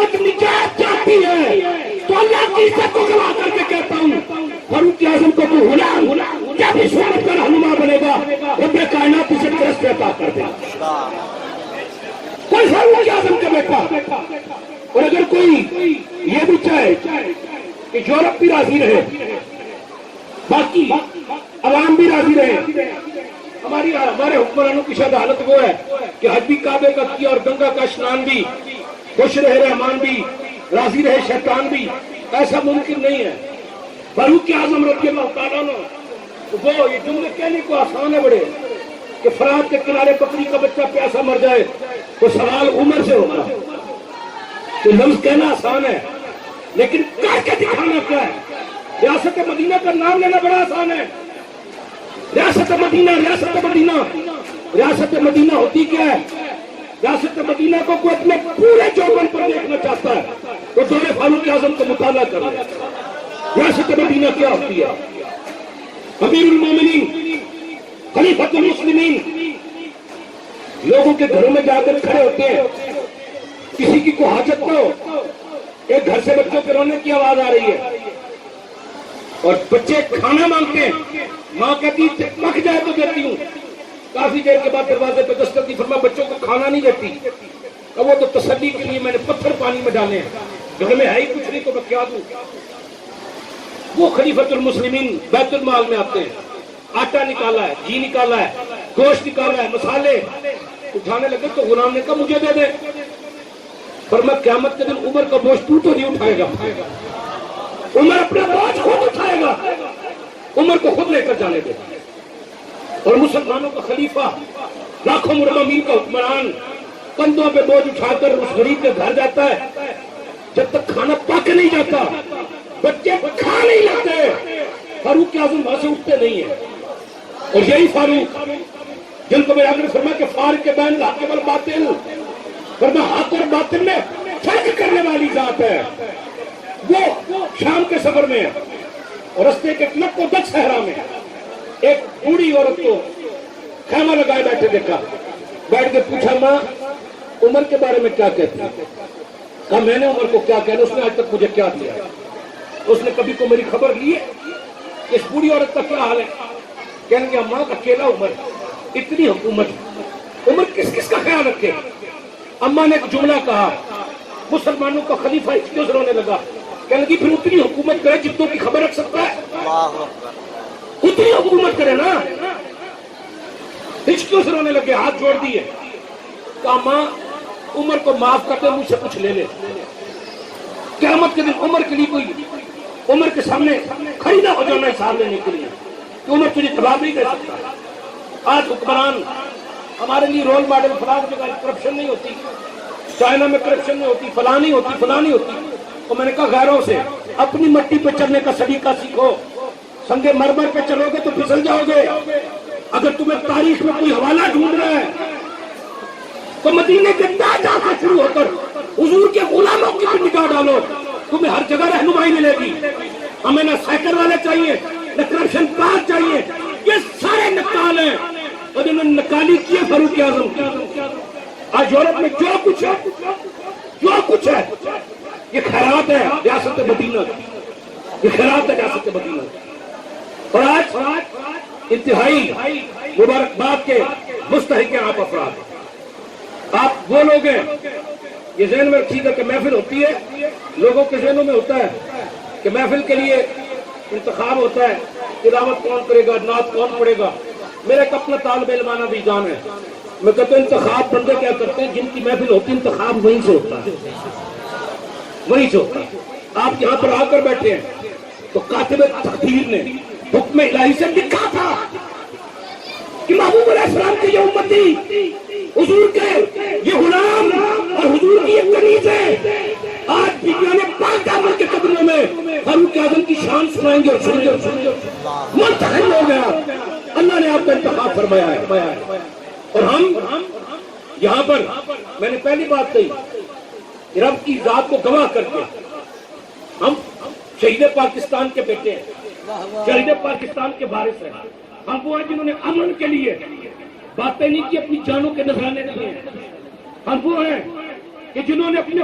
امت نجات چاہتی ہے تو اللہ کی عزت کو گواہ کر کے کہتا ہوں فاروق اعظم کو کوئی غلام جب اس امت کا رہنما بنے گا رب کائنات اسے درست عطا کر دے گا. کوئی فاروق اعظم کا بیٹا. اور اگر کوئی یہ بھی چاہے کہ یورپ بھی راضی رہے باقی عوام بھی راضی رہے, ہمارے حکمرانوں کی شاید حالت وہ ہے کہ حج بھی کعبے کا کیا اور گنگا کا اسنان بھی, خوش رہے رحمان بھی, راضی رہے شیطان بھی. ایسا ممکن نہیں ہے. فاروق اعظم رضی اللہ تعالیٰ عنہ وہ یہ جملے کہنے کو آسان ہے بڑے کہ فرات کے کنارے بکری کا بچہ پیاسا مر جائے تو سوال عمر سے ہوگا. تو لفظ کہنا آسان ہے لیکن کر کے دکھانا کیا ہے. ریاست مدینہ کا نام لینا بڑا آسان ہے. ریاست مدینہ ریاست مدینہ ریاست مدینہ ہوتی کیا ہے؟ ریاست مدینہ کو کوئی اپنے پورے چوبن پر دیکھنا چاہتا ہے تو دور فاروق اعظم کا مطالعہ کر لے. ریاست مدینہ کیا ہوتی ہے؟ امیر المومنین خلیفۃ المسلمین لوگوں کے گھروں میں جا کر کھڑے ہوتے ہیں. کسی کی کو حاجت نہ ہو, ایک گھر سے بچوں کے رونے کی آواز آ رہی ہے اور بچے کھانا مانگتے ہیں. ماں کہتی پک جائے تو دیتی ہوں. کافی دیر کے بعد دروازے پہ دستک دی, فرمایا بچوں کو کھانا نہیں دیتی. اب وہ تو تسلی کے لیے میں نے پتھر پانی میں ڈالے ہیں, گھر میں ہے ہی کچھ نہیں تو میں کیا دوں. وہ خلیفۃ المسلمین بیت المال میں آتے ہیں, آٹا نکالا ہے, گھی نکالا ہے, گوشت نکالا ہے, مسالے اٹھانے لگے تو غلام نے کہا مجھے دے دے. فرمایا قیامت کے دن عمر کا بوجھ تو نہیں اٹھائے گا, عمر اپنا بوجھ خود اٹھائے گا, عمر کو خود لے کر جانے دے. اور مسلمانوں کا خلیفہ لاکھوں مرممین کا حکمران کندھوں پہ بوجھ اٹھا کر اس غریب کے گھر جاتا ہے. جب تک کھانا پک نہیں جاتا بچے کھا نہیں لاتے فاروق اعظم وہاں سے اٹھتے نہیں ہیں. اور یہی فاروق جن کو میرے آقا نے فرمایا کہ فارق کے بین الحق والباطل, فرمایا حق اور باطل میں فرق کرنے والی ذات ہے. وہ شام کے سفر میں اور رستے کے لک و دک صحرا میں ایک بوڑھی عورت کو خیمہ لگائے بیٹھے دیکھا. بیٹھ کے پوچھا ماں عمر کے بارے میں کیا کہتی ہے؟ کہا میں نے عمر کو کیا کہنا, اس نے آج تک مجھے کیا دیا. اس نے کبھی کو میری خبر لی ہے کہ اس بوڑھی عورت کا کیا حال ہے؟ کہنے گے ماں اکیلا عمر, اتنی حکومت, عمر کس کس کا خیال رکھے. اماں نے ایک جملہ کہا, مسلمانوں کا خلیفہ کیوں رونے لگا. کہنے لگی پھر اتنی حکومت کرے جتنوں کی خبر رکھ سکتا ہے, اتنی حکومت کرے نا. کیوں سے رونے لگے, ہاتھ جوڑ دیے. کہا ماں عمر کو معاف کرتے مجھ سے کچھ لے لے. قیامت کے دن عمر کے لیے کوئی عمر کے سامنے کھڑی نہ ہو جانا حساب لینے کے لیے کہ عمر تجھے جواب نہیں دے سکتا. آج حکمران ہمارے لیے رول ماڈل, فلاں جگہ کرپشن نہیں ہوتی, چائنا میں کرپشن نہیں ہوتی, فلاں نہیں ہوتی, فلاں نہیں ہوتی. تو میں نے کہا غیروں سے اپنی مٹی پہ چلنے کا سلیقہ سیکھو. سنگے مرمر پہ چلو گے تو پھسل جاؤ گے. اگر تمہیں تاریخ میں کوئی حوالہ ڈھونڈ رہا ہے تو مدینے کے تاجدار سے شروع ہو کر حضور کے غلاموں کی بھی نگاہ ڈالو, تمہیں ہر جگہ رہنمائی ملے گی. ہمیں نہ سائیکل والے چاہیے نہ کرپشن پاس چاہیے. یہ سارے نکال ہیں اور انہوں نے نکالی کی ہے فاروق اعظم کی. آج یورپ میں جو کچھ ہے یہ خیرات ہے ریاست مدینہ, یہ خیرات ہے ریاست مدینہ. اور آج انتہائی مبارکباد کے مستحق ہیں آپ افراد. آپ وہ لوگ ہیں, یہ ذہن میں رکھیے گا کہ محفل ہوتی ہے, لوگوں کے ذہنوں میں ہوتا ہے کہ محفل کے لیے انتخاب ہوتا ہے, تلاوت کون کرے گا, نعت کون پڑھے گا. میرا ایک اپنا طالب علمانہ بھی جان ہے, میں کہتا ہوں انتخاب بندے کیا کرتے ہیں جن کی محفل ہوتی ہے, انتخاب وہیں سے ہوتا ہے, وہیں سے ہوتا ہے. آپ یہاں پر آ کر بیٹھے ہیں تو کاتب تقدیر نے حکم الہی سے لکھا تھا کہ محبوب علیہ السلام کی یہ امتی, حضور کے یہ غلام اور حضور کی یہ کنیزیں آج بیبیان پاک دامن کے قدموں میں فاروق اعظم کی شان سنائیں گے اور سنیں گے. منتخب ہو گیا, اللہ نے آپ کا انتخاب فرمایا ہے. اور ہم یہاں پر میں نے پہلی بات کہی کہ رب کی ذات کو گواہ کر کے ہم شہید پاکستان کے بیٹے ہیں, شہید پاکستان کے وارث ہیں. ہم وہ ہیں جنہوں نے امن کے لیے باتیں نہیں کی, اپنی جانوں کے نذرانے دیے. ہم وہ ہیں کہ جنہوں نے اپنے